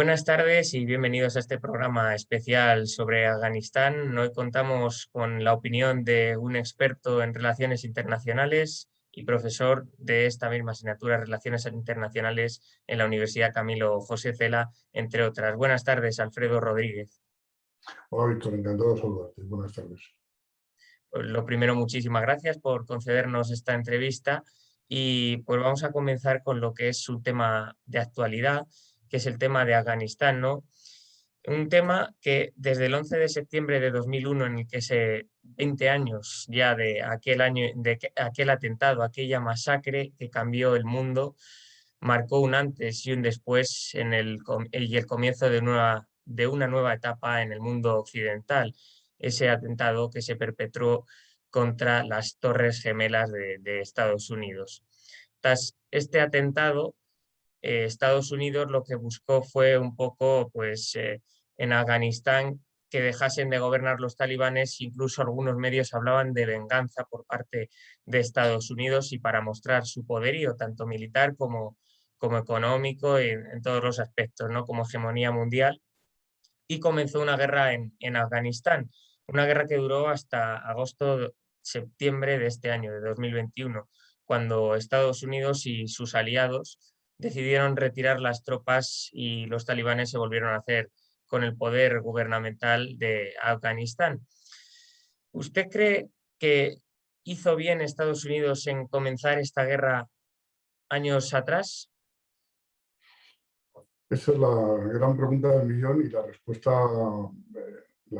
Buenas tardes y bienvenidos a este programa especial sobre Afganistán. Hoy contamos con la opinión de un experto en relaciones internacionales y profesor de esta misma asignatura, Relaciones Internacionales, en la Universidad Camilo José Cela, entre otras. Buenas tardes, Alfredo Rodríguez. Hola, Víctor, encantado de saludarte. Buenas tardes. Lo primero, muchísimas gracias por concedernos esta entrevista y pues vamos a comenzar con lo que es su tema de actualidad, que es el tema de Afganistán, ¿no? Un tema que desde el 11 de septiembre de 2001, en el que 20 años ya de aquel año, aquel atentado, aquella masacre que cambió el mundo, marcó un antes y un después y el comienzo de una nueva etapa en el mundo occidental. Ese atentado que se perpetró contra las Torres Gemelas de Estados Unidos. Tras este atentado, Estados Unidos lo que buscó fue un poco, pues, en Afganistán, que dejasen de gobernar los talibanes. Incluso algunos medios hablaban de venganza por parte de Estados Unidos y para mostrar su poderío, tanto militar como económico, en todos los aspectos, ¿no? Como hegemonía mundial. Y comenzó una guerra en Afganistán, una guerra que duró hasta agosto-septiembre de este año, de 2021, cuando Estados Unidos y sus aliados decidieron retirar las tropas y los talibanes se volvieron a hacer con el poder gubernamental de Afganistán. ¿Usted cree que hizo bien Estados Unidos en comenzar esta guerra años atrás? Esa es la gran pregunta del millón y la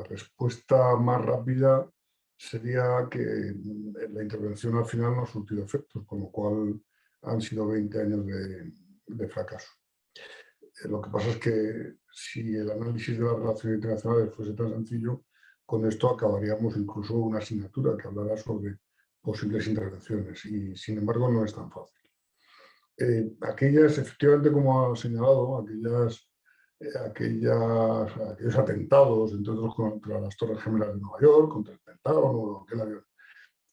respuesta más rápida sería que la intervención al final no ha surtido efectos, con lo cual han sido 20 años de fracaso. Lo que pasa es que si el análisis de las relaciones internacionales fuese tan sencillo, con esto acabaríamos incluso una asignatura que hablará sobre posibles intervenciones y, sin embargo, no es tan fácil. Aquellas, efectivamente, como ha señalado, aquellos atentados, entre otros contra las Torres Gemelas de Nueva York, contra el Pentágono, aquel avión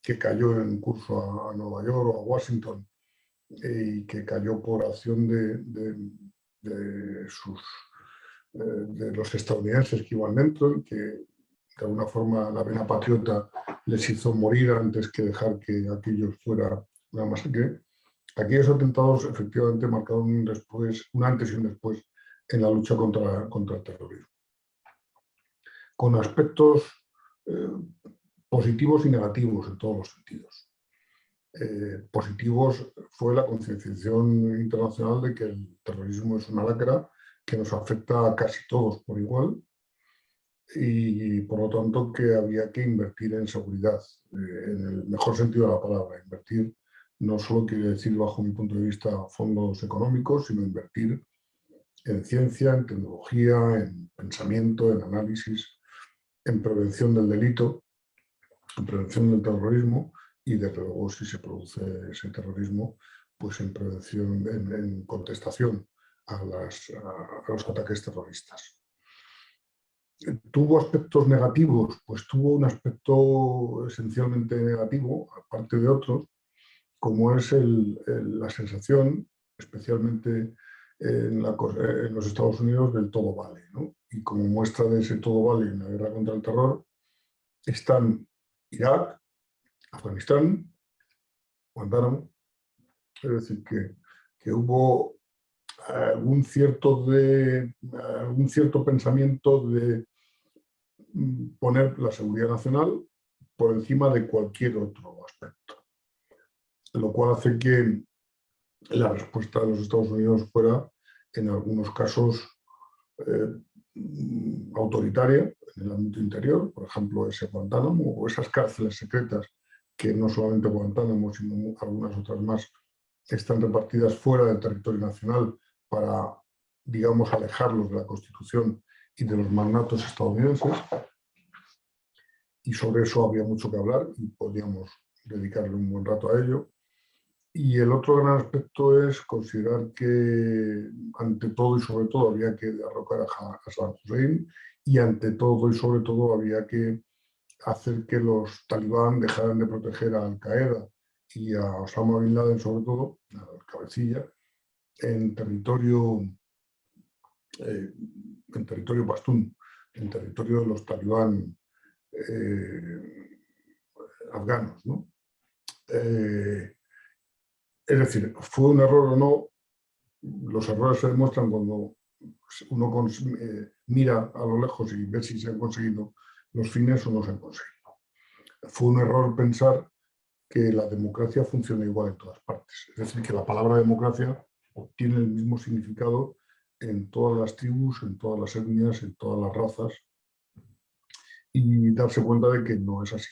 que cayó en curso a Nueva York o a Washington y que cayó por acción de los estadounidenses que iban dentro, y que de alguna forma la vena patriota les hizo morir antes que dejar que aquello fuera una masacre. Aquellos atentados efectivamente marcaron un antes y un después en la lucha contra el terrorismo, con aspectos positivos y negativos en todos los sentidos. Positivos fue la concienciación internacional de que el terrorismo es una lacra que nos afecta a casi todos por igual y por lo tanto que había que invertir en seguridad, en el mejor sentido de la palabra. Invertir no solo quiere decir, bajo mi punto de vista, fondos económicos, sino invertir en ciencia, en tecnología, en pensamiento, en análisis, en prevención del delito, en prevención del terrorismo y, desde luego, si se produce ese terrorismo, pues en prevención, en contestación a los ataques terroristas. ¿Tuvo aspectos negativos? Pues tuvo un aspecto esencialmente negativo, aparte de otros, como es la sensación, especialmente en los Estados Unidos, del todo vale, ¿no? Y como muestra de ese todo vale en la guerra contra el terror, están Irak, Afganistán, Guantánamo. Es decir, que hubo algún cierto pensamiento de poner la seguridad nacional por encima de cualquier otro aspecto, lo cual hace que la respuesta de los Estados Unidos fuera, en algunos casos, autoritaria en el ámbito interior, por ejemplo, ese Guantánamo o esas cárceles secretas que no solamente Guantánamo, sino algunas otras más, están repartidas fuera del territorio nacional para, digamos, alejarlos de la Constitución y de los mandatos estadounidenses. Y sobre eso había mucho que hablar y podríamos dedicarle un buen rato a ello. Y el otro gran aspecto es considerar que, ante todo y sobre todo, había que derrocar a Saddam Hussein y, ante todo y sobre todo, había que hacer que los talibán dejaran de proteger a Al-Qaeda y a Osama Bin Laden, sobre todo, a la cabecilla, en territorio en territorio pastún, en territorio de los talibán afganos, ¿no? Es decir, ¿fue un error o no? Los errores se demuestran cuando uno mira a lo lejos y ve si se han conseguido los fines o no se han conseguido. Fue un error pensar que la democracia funciona igual en todas partes. Es decir, que la palabra democracia tiene el mismo significado en todas las tribus, en todas las etnias, en todas las razas, y darse cuenta de que no es así.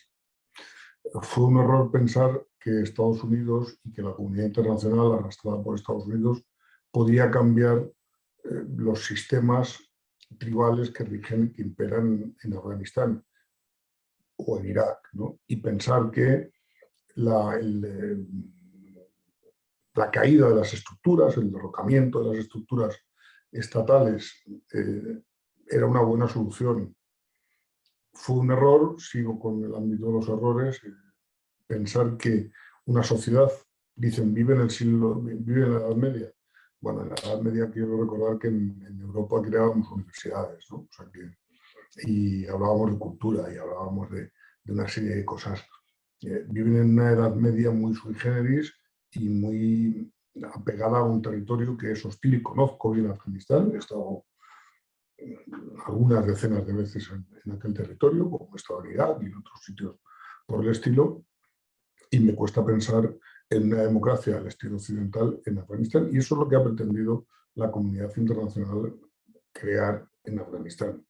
Fue un error pensar que Estados Unidos y que la comunidad internacional, arrastrada por Estados Unidos, podía cambiar los sistemas tribales que rigen, que imperan en Afganistán o en Irak, ¿no? Y pensar que la caída de las estructuras, el derrocamiento de las estructuras estatales era una buena solución. Fue un error, sigo con el ámbito de los errores, pensar que una sociedad, dicen, vive en la Edad Media. Bueno, en la Edad Media quiero recordar que en Europa creábamos universidades, ¿no? O sea y hablábamos de cultura y hablábamos de una serie de cosas. Viven en una Edad Media muy sui generis y muy apegada a un territorio que es hostil, y conozco bien Afganistán. He estado algunas decenas de veces en aquel territorio, como he estado en Irak y en otros sitios por el estilo, y me cuesta pensar en una democracia al estilo occidental en Afganistán, y eso es lo que ha pretendido la comunidad internacional crear en Afganistán.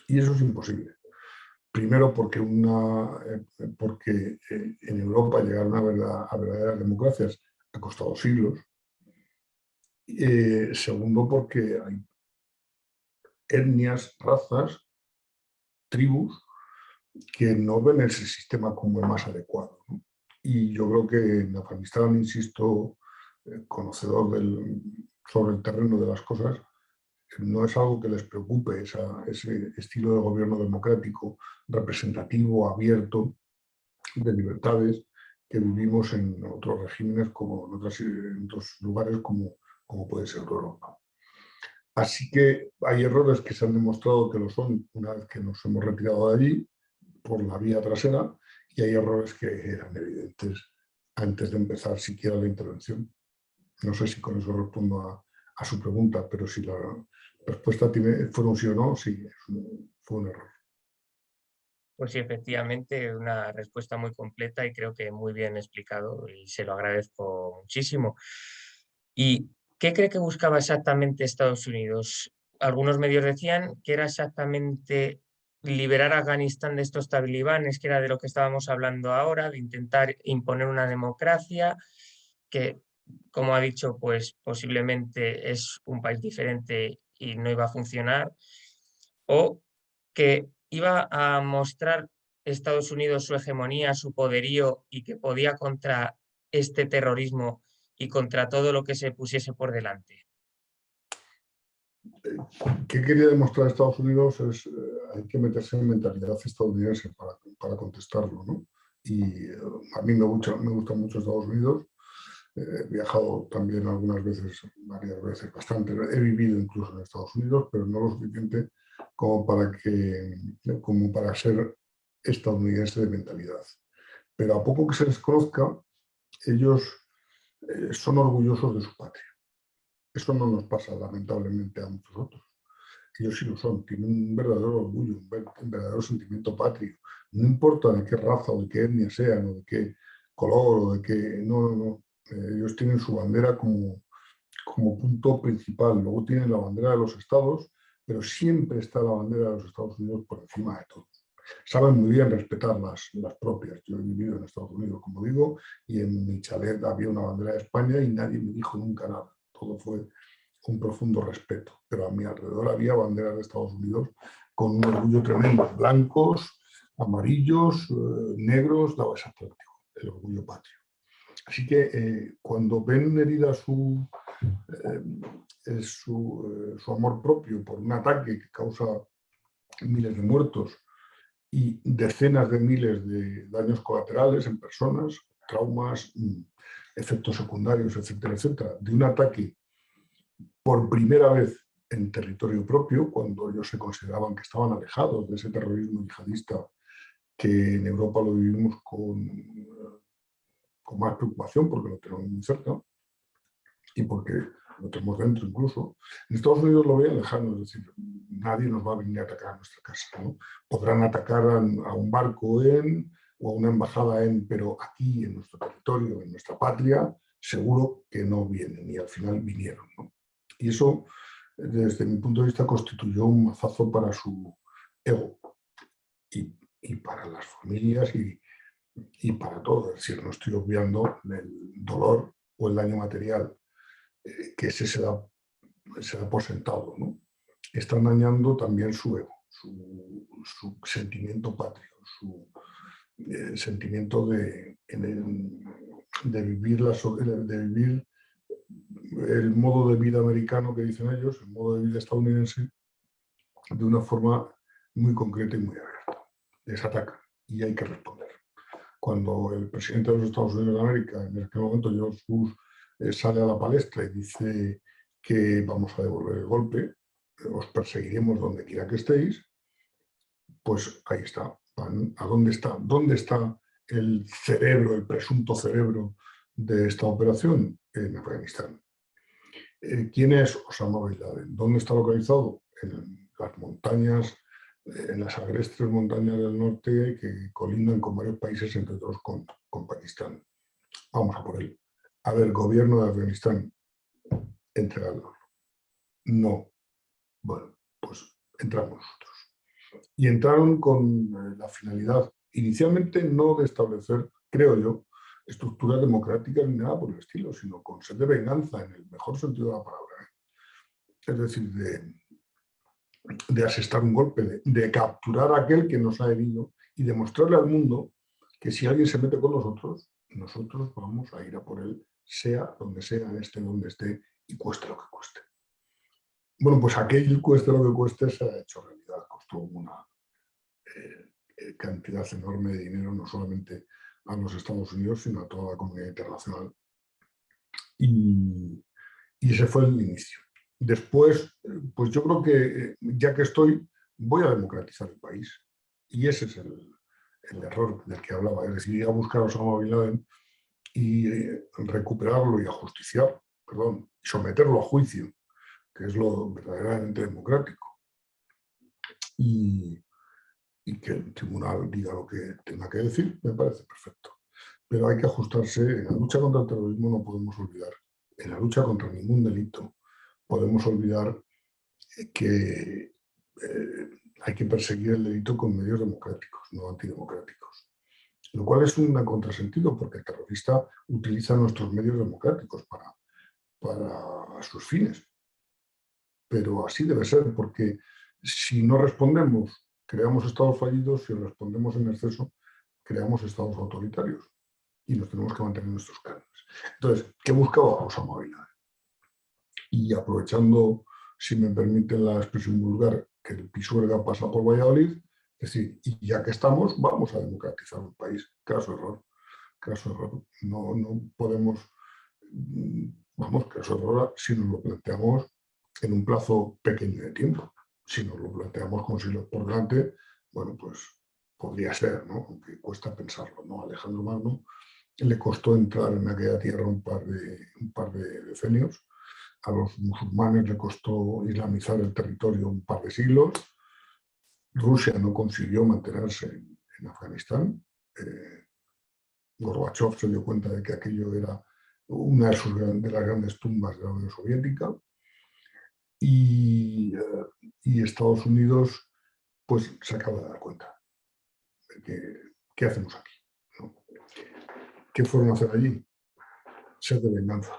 Y eso es imposible. Primero porque en Europa llegar a verdaderas democracias ha costado siglos. Segundo porque hay etnias, razas, tribus que no ven ese sistema como el más adecuado, ¿no? Y yo creo que en Afganistán, insisto, conocedor sobre el terreno de las cosas, no es algo que les preocupe, ese estilo de gobierno democrático, representativo, abierto, de libertades que vivimos en otros regímenes, como en otros lugares como puede ser Europa. Así que hay errores que se han demostrado que lo son una vez que nos hemos retirado de allí por la vía trasera, y hay errores que eran evidentes antes de empezar siquiera la intervención. No sé si con eso respondo a su pregunta, pero si la respuesta fuera un sí o no, sí, fue un error. Pues sí, efectivamente, una respuesta muy completa y creo que muy bien explicado y se lo agradezco muchísimo. ¿Y qué cree que buscaba exactamente Estados Unidos? Algunos medios decían que era exactamente liberar a Afganistán de estos talibanes, que era de lo que estábamos hablando ahora, de intentar imponer una democracia que, como ha dicho, pues posiblemente es un país diferente y no iba a funcionar, o que iba a mostrar Estados Unidos su hegemonía, su poderío y que podía contra este terrorismo y contra todo lo que se pusiese por delante. ¿Qué quería demostrar Estados Unidos? Hay que meterse en mentalidad estadounidense para contestarlo, ¿no? Y a mí me gusta mucho Estados Unidos. He viajado también algunas veces, varias veces, bastante. He vivido incluso en Estados Unidos, pero no lo suficiente como para ser estadounidense de mentalidad. Pero a poco que se les conozca, ellos son orgullosos de su patria. Eso no nos pasa, lamentablemente, a muchos otros. Ellos sí lo son, tienen un verdadero orgullo, un verdadero sentimiento patrio. No importa de qué raza o de qué etnia sean, o de qué color, o de qué... No. Ellos tienen su bandera como punto principal. Luego tienen la bandera de los estados, pero siempre está la bandera de los Estados Unidos por encima de todo. Saben muy bien respetar las propias. Yo he vivido en Estados Unidos, como digo, y en mi chalet había una bandera de España y nadie me dijo nunca nada. Todo fue un profundo respeto. Pero a mi alrededor había banderas de Estados Unidos con un orgullo tremendo. Blancos, amarillos, negros, daba ese atractivo, el orgullo patrio. Así que cuando ven herida su amor propio por un ataque que causa miles de muertos y decenas de miles de daños colaterales en personas, traumas, efectos secundarios, etcétera, etcétera, de un ataque por primera vez en territorio propio, cuando ellos se consideraban que estaban alejados de ese terrorismo yihadista que en Europa lo vivimos con más preocupación porque lo tenemos muy cerca y porque lo tenemos dentro incluso. En Estados Unidos lo veían lejano, es decir, nadie nos va a venir a atacar a nuestra casa, ¿no? Podrán atacar a un barco o a una embajada pero aquí en nuestro territorio, en nuestra patria, seguro que no vienen y al final vinieron, ¿no? Y eso, desde mi punto de vista, constituyó un mazazo para su ego y para las familias y para todo. Es decir, no estoy obviando el dolor o el daño material que ese se da por sentado, ¿no? Están dañando también su ego, su sentimiento patrio, su sentimiento de vivir el modo de vida americano que dicen ellos, el modo de vida estadounidense, de una forma muy concreta y muy abierta. Les atacan y hay que responder. Cuando el presidente de los Estados Unidos de América, en aquel momento George Bush, sale a la palestra y dice que vamos a devolver el golpe, os perseguiremos donde quiera que estéis, pues ahí está. ¿A dónde está? ¿Dónde está el cerebro, el presunto cerebro de esta operación? En Afganistán. ¿Quién es Osama Bin Laden? ¿Dónde está localizado? En las montañas, en las agrestes montañas del norte que colindan con varios países, entre otros con Pakistán. Vamos a por él. A ver, gobierno de Afganistán, entregarlo. No. Bueno, pues entramos nosotros. Y entraron con la finalidad, inicialmente no de establecer, creo yo, estructuras democráticas ni nada por el estilo, sino con sed de venganza, en el mejor sentido de la palabra. Es decir, de asestar un golpe, de capturar a aquel que nos ha herido y demostrarle al mundo que si alguien se mete con nosotros vamos a ir a por él, sea donde sea, esté donde esté y cueste lo que cueste. Bueno, pues aquel cueste lo que cueste se ha hecho realidad, costó una cantidad enorme de dinero, no solamente a los Estados Unidos, sino a toda la comunidad internacional. Y ese fue el inicio. Después, pues yo creo que ya que estoy, voy a democratizar el país. Y ese es el error del que hablaba, es decir, ir a buscar a Osama Bin Laden y recuperarlo y ajusticiar, perdón, y someterlo a juicio, que es lo verdaderamente democrático. Y que el tribunal diga lo que tenga que decir, me parece perfecto. Pero hay que ajustarse. En la lucha contra el terrorismo no podemos olvidar, en la lucha contra ningún delito, podemos olvidar que hay que perseguir el delito con medios democráticos, no antidemocráticos. Lo cual es un contrasentido, porque el terrorista utiliza nuestros medios democráticos para sus fines. Pero así debe ser, porque si no respondemos, creamos estados fallidos; si respondemos en exceso, creamos estados autoritarios. Y nos tenemos que mantener nuestros cánones. Entonces, ¿qué buscaba Osama Bin Laden? Y aprovechando, si me permiten la expresión vulgar, que el Pisuerga pasa por Valladolid, es decir, y ya que estamos, vamos a democratizar el país. Caso error. Caso error. No podemos, vamos, caso error si nos lo planteamos en un plazo pequeño de tiempo. Si nos lo planteamos con siglos por delante, bueno, pues podría ser, ¿no? Aunque cuesta pensarlo, ¿no? Alejandro Magno le costó entrar en aquella tierra un par de decenios. A los musulmanes le costó islamizar el territorio un par de siglos. Rusia no consiguió mantenerse en Afganistán. Gorbachov se dio cuenta de que aquello era una de las grandes tumbas de la Unión Soviética. Y Estados Unidos pues se acaba de dar cuenta de qué hacemos aquí, ¿no? ¿Qué fueron a hacer allí? Sed de venganza,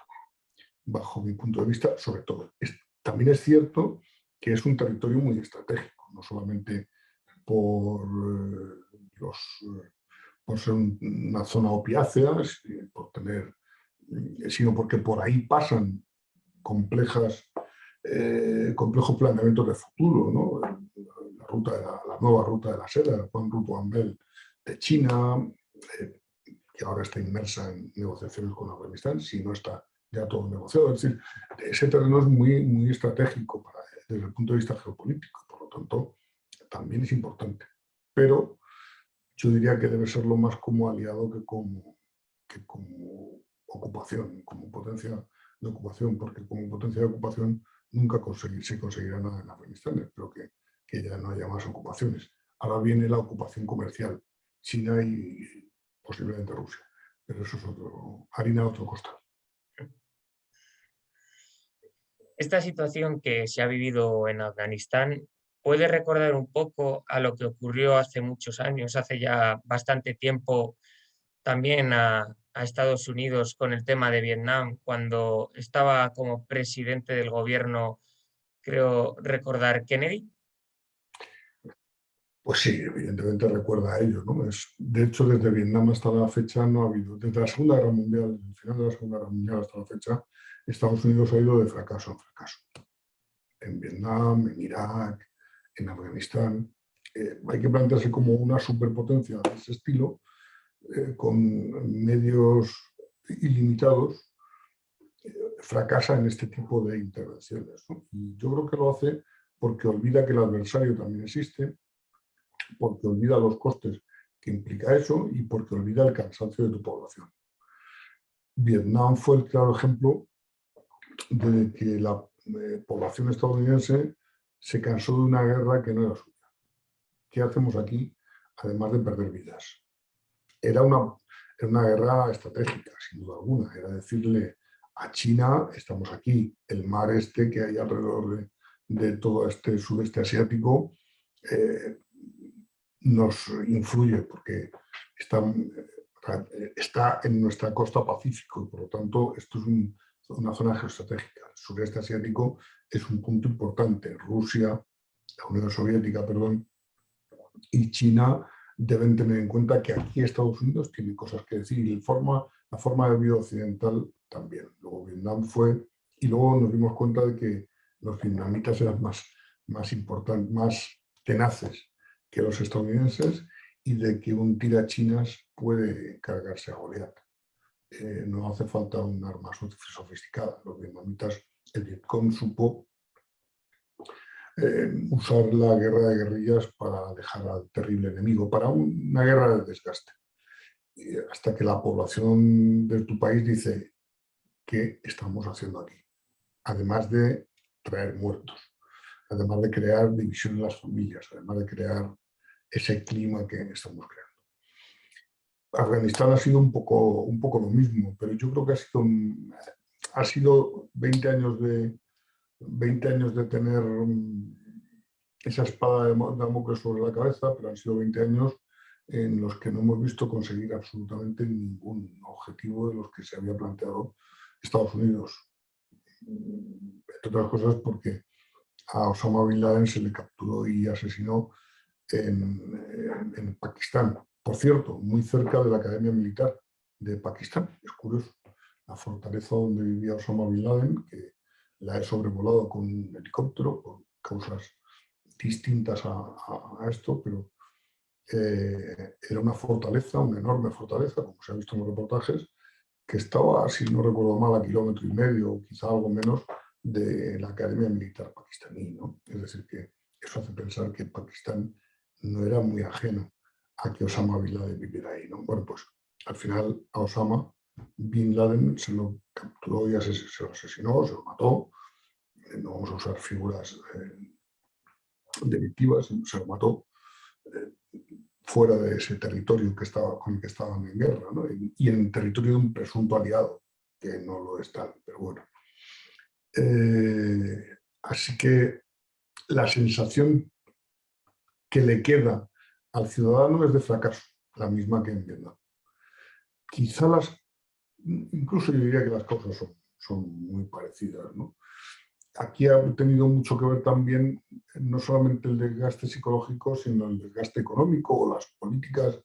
bajo mi punto de vista, sobre todo. También es cierto que es un territorio muy estratégico, no solamente por ser una zona opiácea, sino porque por ahí pasan complejos planeamientos de futuro, ¿no? La nueva ruta de la seda, el Juan Grupo Ambel de China, que ahora está inmersa en negociaciones con Afganistán, si no está ya todo negociado. Es decir, ese terreno es muy, muy estratégico desde el punto de vista geopolítico, por lo tanto, también es importante. Pero yo diría que debe serlo más como aliado que como ocupación, como potencia de ocupación, porque como potencia de ocupación nunca se conseguirá nada en Afganistán. Espero que ya no haya más ocupaciones. Ahora viene la ocupación comercial, China y posiblemente Rusia, pero eso es harina de otro costal. Esta situación que se ha vivido en Afganistán puede recordar un poco a lo que ocurrió hace muchos años, hace ya bastante tiempo, también a Estados Unidos con el tema de Vietnam, cuando estaba como presidente del gobierno, creo recordar, Kennedy. Pues sí, evidentemente recuerda a ello, ¿no? De hecho, desde Vietnam hasta la fecha no ha habido, desde la Segunda Guerra Mundial, desde el final de la Segunda Guerra Mundial hasta la fecha, Estados Unidos ha ido de fracaso en fracaso. En Vietnam, en Irak, en Afganistán. Hay que plantearse como una superpotencia de ese estilo, con medios ilimitados, fracasa en este tipo de intervenciones, ¿no? Y yo creo que lo hace porque olvida que el adversario también existe, porque olvida los costes que implica eso y porque olvida el cansancio de tu población. Vietnam fue el claro ejemplo de que la población estadounidense se cansó de una guerra que no era suya. ¿Qué hacemos aquí? Además de perder vidas. Era una guerra estratégica, sin duda alguna. Era decirle a China, estamos aquí, el mar este que hay alrededor de todo este sudeste asiático nos influye porque está en nuestra costa Pacífico y por lo tanto esto es una zona geoestratégica. El sureste asiático es un punto importante. Rusia, la Unión Soviética, perdón, y China deben tener en cuenta que aquí Estados Unidos tiene cosas que decir y la forma de vida occidental también. Luego Vietnam fue, y luego nos dimos cuenta de que los vietnamitas eran más importantes, más tenaces que los estadounidenses y de que un tirachinas puede cargarse a Goliat. No hace falta un arma sofisticada. Los vietnamitas, el Vietcong supo usar la guerra de guerrillas para alejar al terrible enemigo, para una guerra de desgaste. Hasta que la población de tu país dice, ¿qué estamos haciendo aquí? Además de traer muertos, además de crear división en las familias, además de crear ese clima que estamos creando. Afganistán ha sido un poco lo mismo, pero yo creo que ha sido 20 años de tener esa espada de Damocles sobre la cabeza, pero han sido 20 años en los que no hemos visto conseguir absolutamente ningún objetivo de los que se había planteado Estados Unidos. Entre otras cosas porque a Osama Bin Laden se le capturó y asesinó en Pakistán. Por cierto, muy cerca de la Academia Militar de Pakistán. Es curioso. La fortaleza donde vivía Osama Bin Laden, que la he sobrevolado con un helicóptero por causas distintas a esto, pero era una fortaleza, una enorme fortaleza, como se ha visto en los reportajes, que estaba, si no recuerdo mal, a 1,5 km o quizá algo menos de la Academia Militar pakistaní, ¿no? Es decir, que eso hace pensar que Pakistán no era muy ajeno a que Osama Bin Laden viviera ahí, ¿no? Bueno, pues al final a Osama Bin Laden se lo capturó y se lo asesinó, se lo mató. No vamos a usar figuras delictivas, se lo mató fuera de ese territorio con el que estaban en guerra, ¿no? Y en el territorio de un presunto aliado, que no lo es tal, pero bueno. Así que la sensación que le queda al ciudadano es de fracaso, la misma que en Vietnam. Quizá incluso yo diría que las causas son muy parecidas, ¿no? Aquí ha tenido mucho que ver también no solamente el desgaste psicológico, sino el desgaste económico o las políticas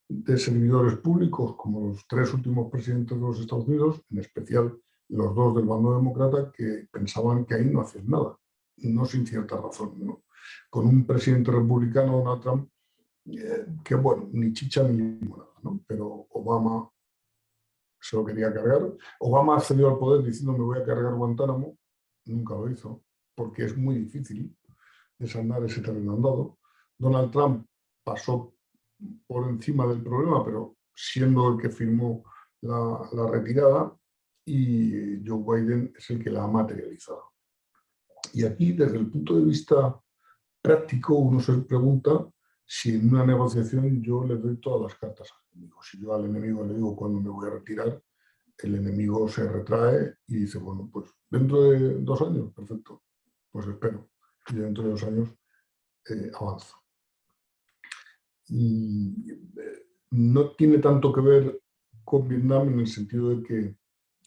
de servidores públicos, como los 3 últimos presidentes de los Estados Unidos, en especial los 2 del bando demócrata, que pensaban que ahí no hacían nada, no sin cierta razón, ¿no? Con un presidente republicano, Donald Trump, que bueno, ni chicha ni limonada, ¿no? Pero Obama se lo quería cargar. Obama accedió al poder diciendo me voy a cargar Guantánamo, nunca lo hizo. porque es muy difícil desandar ese terreno andado. Donald Trump pasó por encima del problema, pero siendo el que firmó la retirada, y Joe Biden es el que la ha materializado. Y aquí, desde el punto de vista práctico, uno se pregunta si en una negociación yo le doy todas las cartas al enemigo. Si yo al enemigo le digo cuándo me voy a retirar, el enemigo se retrae y dice, bueno, pues dentro de 2 años, perfecto, pues espero. Y dentro de 2 años avanzo. Y no tiene tanto que ver con Vietnam en el sentido de que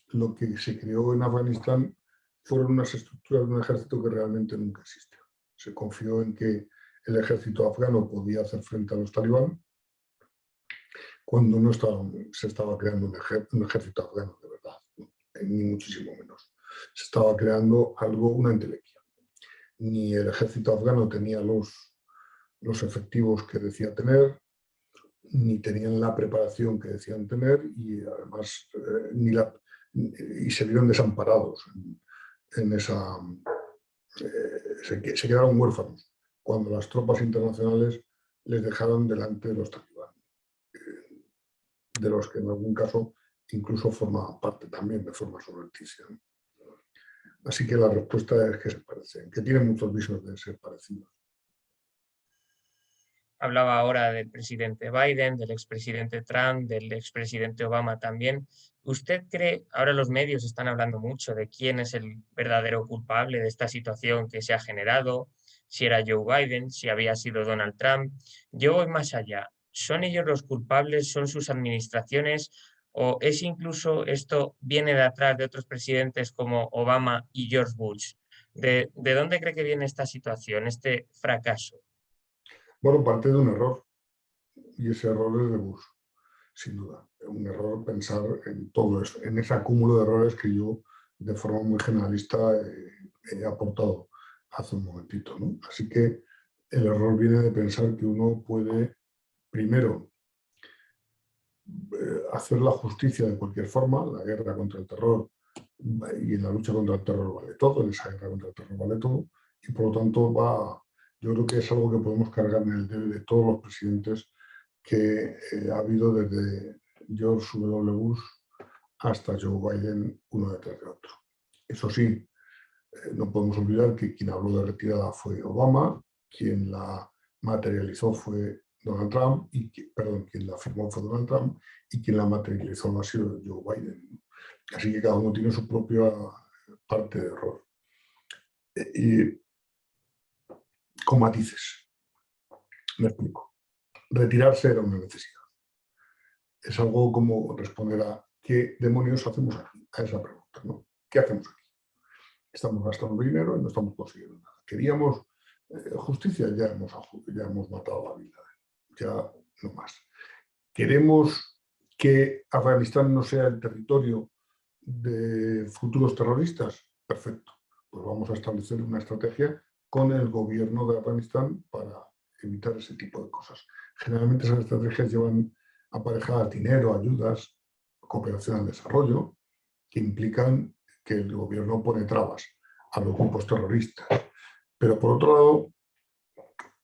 lo que se creó en Afganistán fueron unas estructuras de un ejército que realmente nunca existió. Se confió en que el ejército afgano podía hacer frente a los talibán cuando no se estaba creando un ejército afgano de verdad, ¿no? Ni muchísimo menos. Se estaba creando una entelequia. Ni el ejército afgano tenía los efectivos que decía tener, ni tenían la preparación que decían tener, y además y se vieron desamparados en esa... se quedaron huérfanos cuando las tropas internacionales les dejaron delante de los talibán, de los que en algún caso incluso formaban parte también de forma subrepticia. Así que la respuesta es que se parecen, que tienen muchos visos de ser parecidos. Hablaba ahora del presidente Biden, del expresidente Trump, del expresidente Obama también. ¿Usted cree, ahora los medios están hablando mucho de quién es el verdadero culpable de esta situación que se ha generado, si era Joe Biden, si había sido Donald Trump? Yo voy más allá. ¿Son ellos los culpables? ¿Son sus administraciones? ¿O es incluso esto viene de atrás de otros presidentes como Obama y George Bush? ¿De dónde cree que viene esta situación, este fracaso? Bueno, parte de un error, y ese error es de Bush, sin duda. Un error pensar en todo eso, en ese acúmulo de errores que yo, de forma muy generalista, he aportado hace un momentito, ¿no? Así que el error viene de pensar que uno puede, primero, hacer la justicia de cualquier forma. La guerra contra el terror y en la lucha contra el terror vale todo, en esa guerra contra el terror vale todo, y por lo tanto yo creo que es algo que podemos cargar en el debe de todos los presidentes que ha habido desde George W. Bush hasta Joe Biden, uno detrás de otro. Eso sí, no podemos olvidar que quien habló de retirada fue Obama, quien la materializó fue Donald Trump, quien la firmó fue Donald Trump, y quien la materializó no ha sido Joe Biden. Así que cada uno tiene su propia parte de error. Y con matices. Me explico. Retirarse era una necesidad. Es algo como responder a ¿qué demonios hacemos aquí? A esa pregunta, ¿no? ¿Qué hacemos aquí? Estamos gastando dinero y no estamos consiguiendo nada. Queríamos justicia, ya hemos matado la vida. Ya no más. Queremos que Afganistán no sea el territorio de futuros terroristas. Perfecto. Pues vamos a establecer una estrategia con el gobierno de Afganistán para evitar ese tipo de cosas. Generalmente esas estrategias llevan aparejadas dinero, ayudas, cooperación al desarrollo, que implican que el gobierno pone trabas a los grupos terroristas. Pero por otro lado,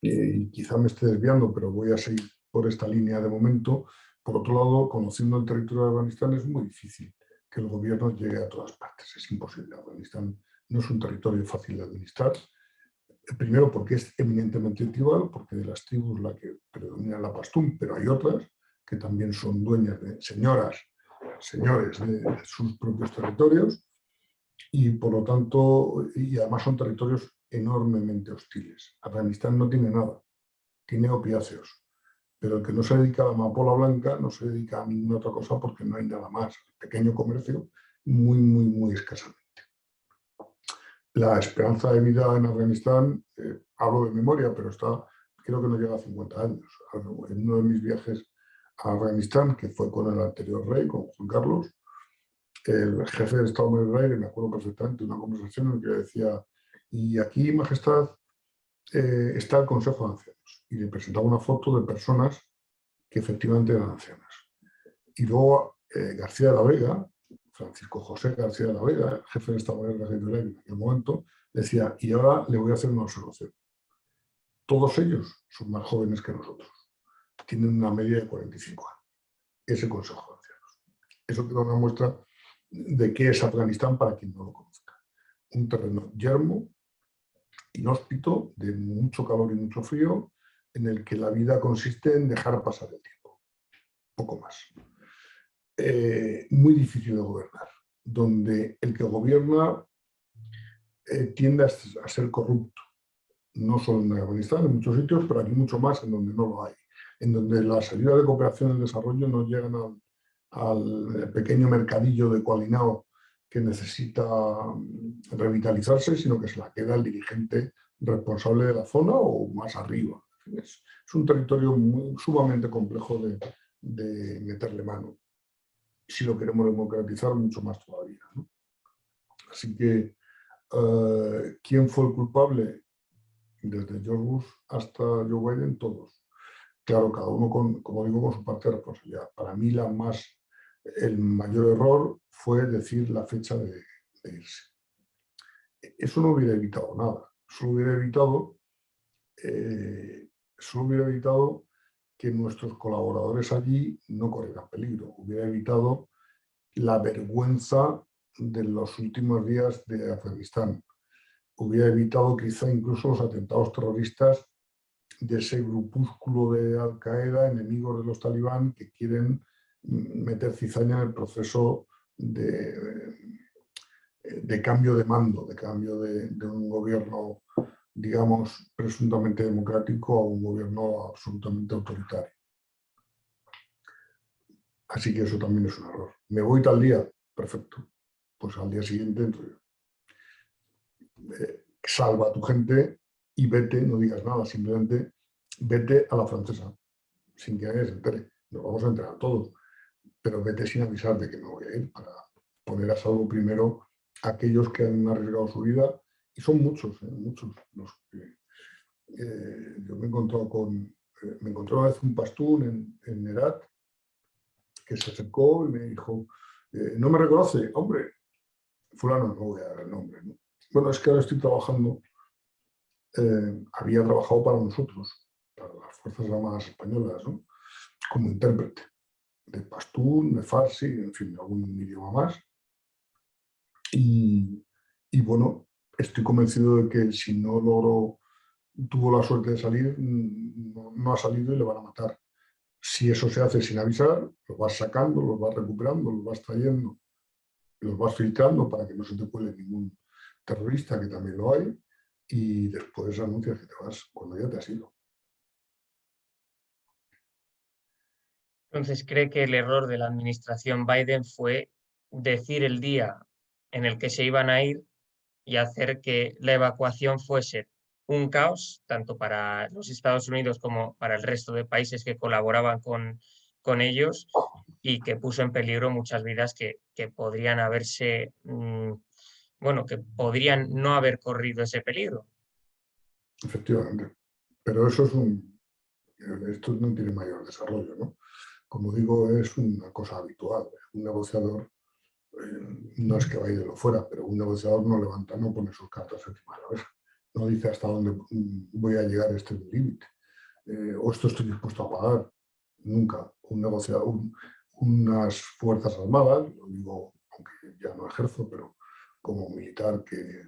y quizá me esté desviando, pero voy a seguir por esta línea de momento, por otro lado, conociendo el territorio de Afganistán, es muy difícil que el gobierno llegue a todas partes. Es imposible. Afganistán no es un territorio fácil de administrar. Primero porque es eminentemente tribal, porque de las tribus la que predomina la pastún, pero hay otras que también son dueñas de señores de sus propios territorios, y por lo tanto, y además son territorios enormemente hostiles. Afganistán no tiene nada, tiene opiáceos, pero el que no se dedica a la amapola blanca no se dedica a ninguna otra cosa porque no hay nada más. Pequeño comercio, muy, muy, muy escasamente. La esperanza de vida en Afganistán, hablo de memoria, pero creo que no llega a 50 años. En uno de mis viajes a Afganistán, que fue con el anterior rey, con Juan Carlos, el jefe de Estado Mayor del Rey, me acuerdo perfectamente, una conversación en que decía, y aquí, Majestad, está el Consejo de Ancianos. Y le presentaba una foto de personas que efectivamente eran ancianas. Y luego García de la Vega, Francisco José García de la Vega, jefe de Estado Mayor del Rey en aquel momento, decía, y ahora le voy a hacer una observación. Todos ellos son más jóvenes que nosotros. Tienen una media de 45 años. Ese Consejo de Ancianos. Eso te da una muestra de qué es Afganistán para quien no lo conozca. Un terreno yermo, inhóspito, de mucho calor y mucho frío, en el que la vida consiste en dejar pasar el tiempo. Poco más. Muy difícil de gobernar, donde el que gobierna tiende a ser corrupto. No solo en Afganistán, en muchos sitios, pero aquí mucho más en donde no lo hay. En donde las ayudas de cooperación y desarrollo no llegan al pequeño mercadillo de Coalinao que necesita revitalizarse, sino que se la queda el dirigente responsable de la zona o más arriba. Es un territorio sumamente complejo de meterle mano. Si lo queremos democratizar, mucho más todavía, ¿no? Así que, ¿quién fue el culpable? Desde George Bush hasta Joe Biden, todos. Claro, cada uno, como digo, con su parte de responsabilidad. Para mí el mayor error fue decir la fecha de irse. Eso no hubiera evitado nada. Solo hubiera evitado que nuestros colaboradores allí no corrieran peligro. Hubiera evitado la vergüenza de los últimos días de Afganistán. Hubiera evitado quizá incluso los atentados terroristas de ese grupúsculo de Al-Qaeda, enemigos de los talibán, que quieren meter cizaña en el proceso de cambio de mando, de cambio de un gobierno, digamos, presuntamente democrático a un gobierno absolutamente autoritario. Así que eso también es un error. ¿Me voy tal día? Perfecto. Pues al día siguiente entro yo. Salva a tu gente y vete, no digas nada, simplemente vete a la francesa, sin que nadie se entere. Nos vamos a enterar todos, pero vete sin avisar de que me voy a ir, para poner a salvo primero a aquellos que han arriesgado su vida, y son muchos, muchos los que yo me he encontrado me encontré una vez un pastún en Herat que se acercó y me dijo, ¿no me reconoce? Hombre, fulano, no voy a dar el nombre, ¿no? Bueno, es que ahora estoy trabajando, había trabajado para nosotros, para las Fuerzas Armadas Españolas, ¿no? Como intérprete de pastún, de farsi, en fin, de algún idioma más. Y bueno, estoy convencido de que si no tuvo la suerte de salir, no ha salido y le van a matar. Si eso se hace sin avisar, los vas sacando, los vas recuperando, los vas trayendo, los vas filtrando para que no se te cuele ningún terrorista, que también lo hay, y después anuncias que te vas cuando ya te has ido. Entonces, ¿cree que el error de la administración Biden fue decir el día en el que se iban a ir y hacer que la evacuación fuese un caos, tanto para los Estados Unidos como para el resto de países que colaboraban con ellos, y que puso en peligro muchas vidas que podrían haberse, bueno, que podrían no haber corrido ese peligro? Efectivamente. Pero eso esto no tiene mayor desarrollo, ¿no? Como digo, es una cosa habitual. Un negociador no es que vaya de lo fuera, pero un negociador no pone sus cartas encima de la mesa. No dice hasta dónde voy a llegar, este límite. O esto estoy dispuesto a pagar. Nunca. Un negociador, unas fuerzas armadas, lo digo aunque ya no ejerzo, pero como militar que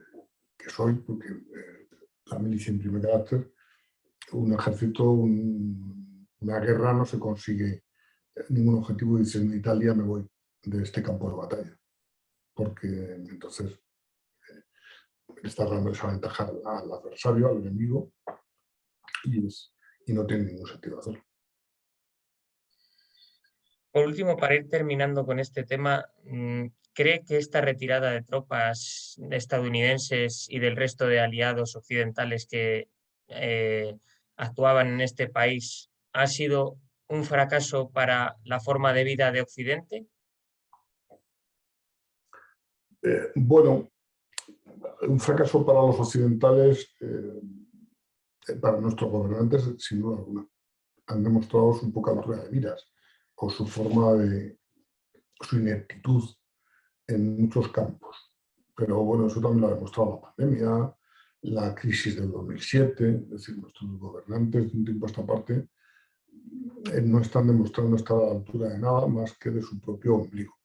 soy, porque la milicia imprime carácter, un ejército, una guerra no se consigue ningún objetivo y dices, en Italia me voy de este campo de batalla, porque entonces le estás dando esa ventaja al adversario, al enemigo, y no tiene ningún sentido hacerlo. Por último, para ir terminando con este tema, ¿cree que esta retirada de tropas estadounidenses y del resto de aliados occidentales que actuaban en este país ha sido un fracaso para la forma de vida de Occidente? Bueno, un fracaso para los occidentales, para nuestros gobernantes, sin duda alguna. Han demostrado su poca altura de miras o su ineptitud en muchos campos. Pero bueno, eso también lo ha demostrado la pandemia, la crisis del 2007, es decir, nuestros gobernantes de un tiempo a esta parte no están demostrando estar a la altura de nada más que de su propio ombligo.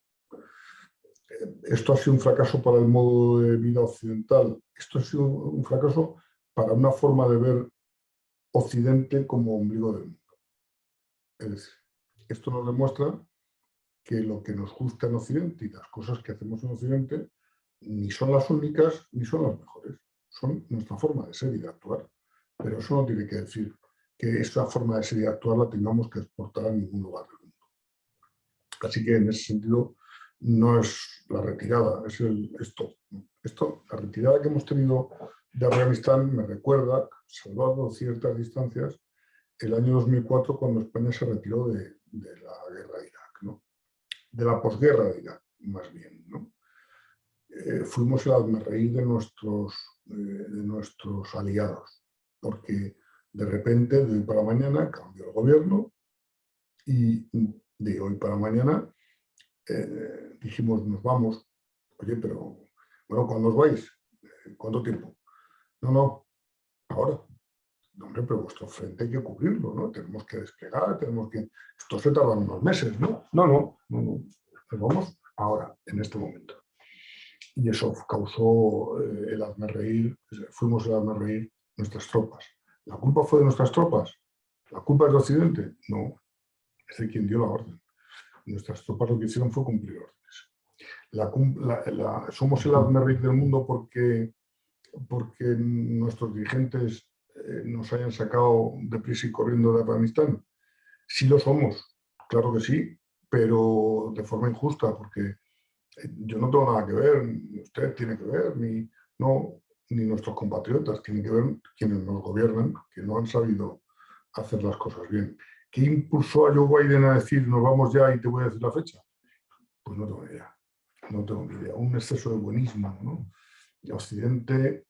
Esto ha sido un fracaso para el modo de vida occidental. Esto ha sido un fracaso para una forma de ver Occidente como ombligo del mundo. Es decir, esto nos demuestra que lo que nos gusta en Occidente y las cosas que hacemos en Occidente ni son las únicas ni son las mejores. Son nuestra forma de ser y de actuar. Pero eso no tiene que decir que esa forma de ser y de actuar la tengamos que exportar a ningún lugar del mundo. Así que en ese sentido no es la retirada, es esto. La retirada que hemos tenido de Afganistán me recuerda, salvando ciertas distancias, el año 2004 cuando España se retiró de la guerra de Irak, ¿no? De la posguerra de Irak, más bien, ¿no? Fuimos el hazmerreír de nuestros aliados, porque de repente, de hoy para mañana, cambió el gobierno y de hoy para mañana dijimos, nos vamos. Oye, pero, bueno, ¿cuándo os vais? ¿Cuánto tiempo? No, ahora. No, hombre, pero vuestro frente hay que cubrirlo, ¿no? Tenemos que desplegar, Esto se tarda unos meses, ¿no? No. Nos vamos ahora, en este momento. Y eso causó el hazmerreír, fuimos el hazmerreír nuestras tropas. ¿La culpa fue de nuestras tropas? ¿La culpa es de Occidente? No, es de quien dio la orden. Nuestras tropas lo que hicieron fue cumplir órdenes. Somos el hazmerreír del mundo porque nuestros dirigentes nos hayan sacado deprisa y corriendo de Afganistán. Sí lo somos, claro que sí, pero de forma injusta, porque yo no tengo nada que ver, ni usted tiene que ver, ni nuestros compatriotas, tienen que ver quienes nos gobiernan, que no han sabido hacer las cosas bien. ¿Qué impulsó a Joe Biden a decir nos vamos ya y te voy a decir la fecha? Pues no tengo ni idea. No tengo ni idea. Un exceso de buenismo, ¿no? Occidente,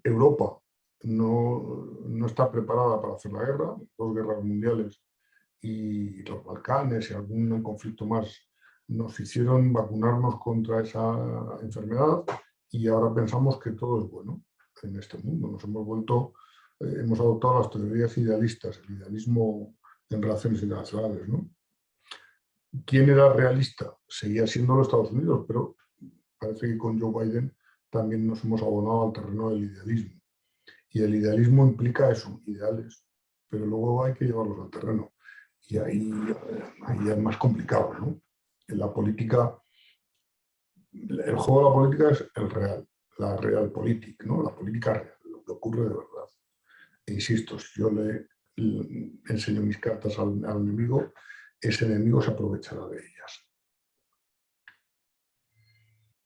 Europa no está preparada para hacer la guerra, 2 guerras mundiales y los Balcanes y algún conflicto más nos hicieron vacunarnos contra esa enfermedad y ahora pensamos que todo es bueno en este mundo. Nos hemos vuelto, hemos adoptado las teorías idealistas, el idealismo en relaciones internacionales, ¿no? ¿Quién era realista? Seguía siendo los Estados Unidos, pero parece que con Joe Biden también nos hemos abonado al terreno del idealismo. Y el idealismo implica eso, ideales, pero luego hay que llevarlos al terreno. Y ahí es más complicado, ¿no? En la política, el juego de la política es el real, la realpolitik, ¿no? La política real, lo que ocurre de verdad. E insisto, si yo le enseño mis cartas al enemigo, ese enemigo se aprovechará de ellas.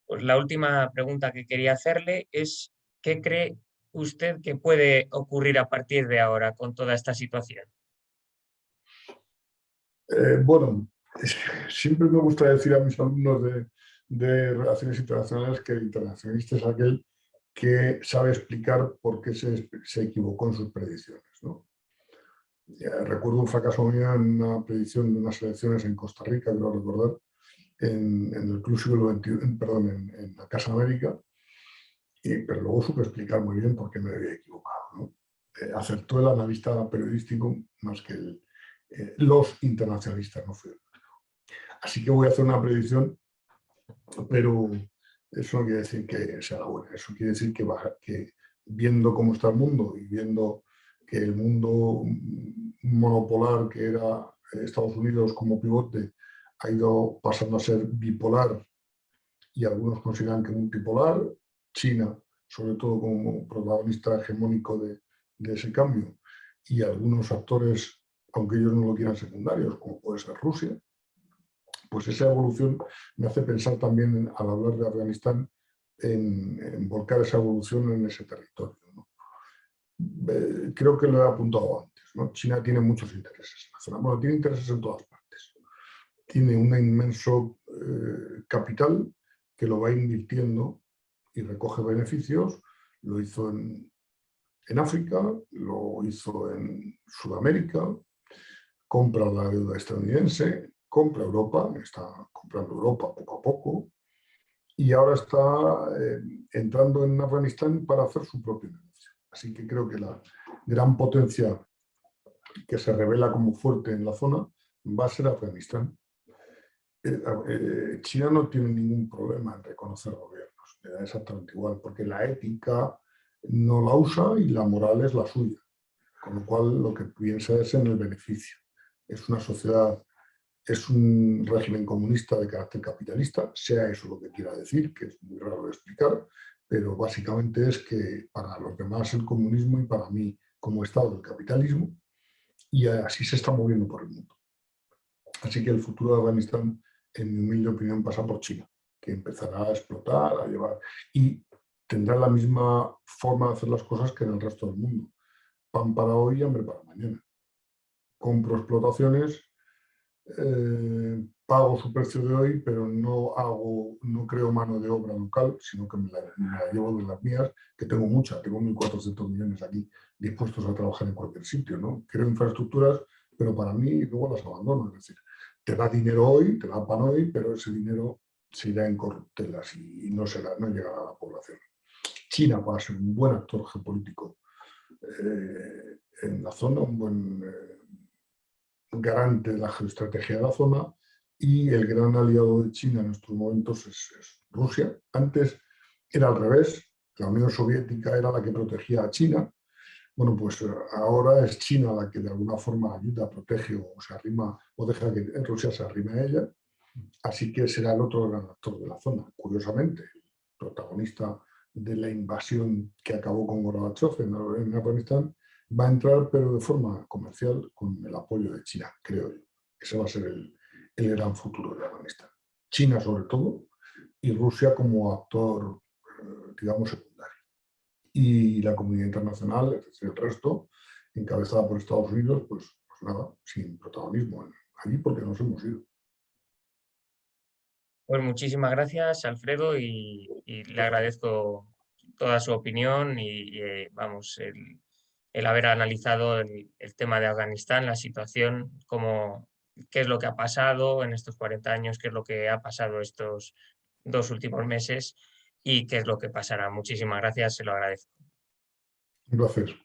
Pues la última pregunta que quería hacerle es, ¿qué cree usted que puede ocurrir a partir de ahora con toda esta situación? Bueno, siempre me gusta decir a mis alumnos de Relaciones Internacionales que el internacionalista es aquel que sabe explicar por qué se equivocó en sus predicciones, ¿no? Recuerdo un fracaso mío en una predicción de unas elecciones en Costa Rica, creo recordar, en el Club Siglo XXI, perdón, en la Casa América, pero luego supe explicar muy bien por qué me había equivocado, ¿no? Acertó el analista periodístico más que los internacionalistas, no fue. Así que voy a hacer una predicción, pero eso no quiere decir que sea buena, eso quiere decir que viendo cómo está el mundo y viendo que el mundo monopolar que era Estados Unidos como pivote ha ido pasando a ser bipolar y algunos consideran que multipolar, China sobre todo como protagonista hegemónico de ese cambio y algunos actores, aunque ellos no lo quieran secundarios, como puede ser Rusia, pues esa evolución me hace pensar también, al hablar de Afganistán, en volcar esa evolución en ese territorio, ¿no? Creo que lo he apuntado antes, ¿no? China tiene muchos intereses en la zona. Bueno, tiene intereses en todas partes. Tiene un inmenso capital que lo va invirtiendo y recoge beneficios. Lo hizo en África, lo hizo en Sudamérica, compra la deuda estadounidense, compra Europa, está comprando Europa poco a poco, y ahora está entrando en Afganistán para hacer su propio negocio. Así que creo que la gran potencia que se revela como fuerte en la zona va a ser Afganistán. China no tiene ningún problema en reconocer gobiernos, le da exactamente igual, porque la ética no la usa y la moral es la suya, con lo cual lo que piensa es en el beneficio. Es una sociedad, es un régimen comunista de carácter capitalista, sea eso lo que quiera decir, que es muy raro de explicar, pero básicamente es que para los demás el comunismo y para mí como Estado el capitalismo, y así se está moviendo por el mundo. Así que el futuro de Afganistán, en mi humilde opinión, pasa por China, que empezará a explotar, a llevar, y tendrá la misma forma de hacer las cosas que en el resto del mundo. Pan para hoy y hambre para mañana. Compro explotaciones, pago su precio de hoy, pero no creo mano de obra local, sino que me la llevo de las mías, que tengo muchas, tengo 1.400 millones aquí dispuestos a trabajar en cualquier sitio, ¿no? Creo infraestructuras, pero para mí luego las abandono, es decir, te da dinero hoy, te da pan hoy, pero ese dinero se irá en corruptelas y no llegará a la población. China va a ser un buen actor geopolítico en la zona, un buen garante de la geoestrategia de la zona, y el gran aliado de China en estos momentos es Rusia. Antes era al revés, la Unión Soviética era la que protegía a China. Bueno, pues ahora es China la que de alguna forma ayuda, protege o se arrima o deja que Rusia se arrime a ella. Así que será el otro gran actor de la zona. Curiosamente, el protagonista de la invasión que acabó con Gorbachev en Afganistán va a entrar, pero de forma comercial, con el apoyo de China, creo yo. Ese va a ser el gran futuro de Afganistán. China sobre todo, y Rusia como actor, digamos, secundario. Y la comunidad internacional, es decir, el resto, encabezada por Estados Unidos, pues nada, sin protagonismo allí porque nos hemos ido. Pues muchísimas gracias, Alfredo, y le agradezco toda su opinión vamos, el haber analizado el tema de Afganistán, la situación, qué es lo que ha pasado en estos 40 años, qué es lo que ha pasado estos 2 últimos meses y qué es lo que pasará. Muchísimas gracias, se lo agradezco. Un placer.